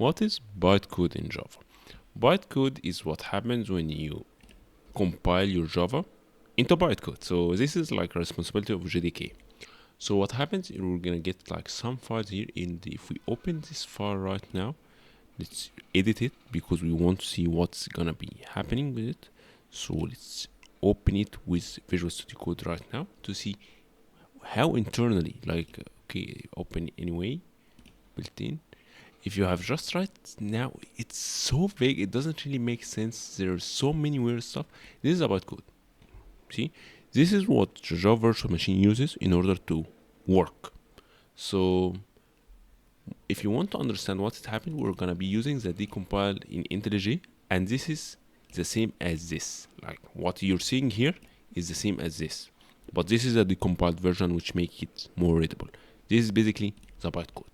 What is bytecode in Java? Bytecode is what happens when you compile your Java into bytecode. So this is like a responsibility of JDK. So what happens is we're gonna get like some files here, and if we open this file right now, let's edit it because we want to see what's gonna be happening with it. So let's open it with Visual Studio Code right now to see how internally, like, okay, open anyway, built-in. If you have just right now, it's so vague, it doesn't really make sense. There's so many weird stuff. This is about code. See, this is what Java Virtual Machine uses in order to work. So if you want to understand what's happening, we're gonna be using the decompile in IntelliJ, and this is the same as this. Like what you're seeing here is the same as this, but this is a decompiled version which makes it more readable. This is basically the bytecode.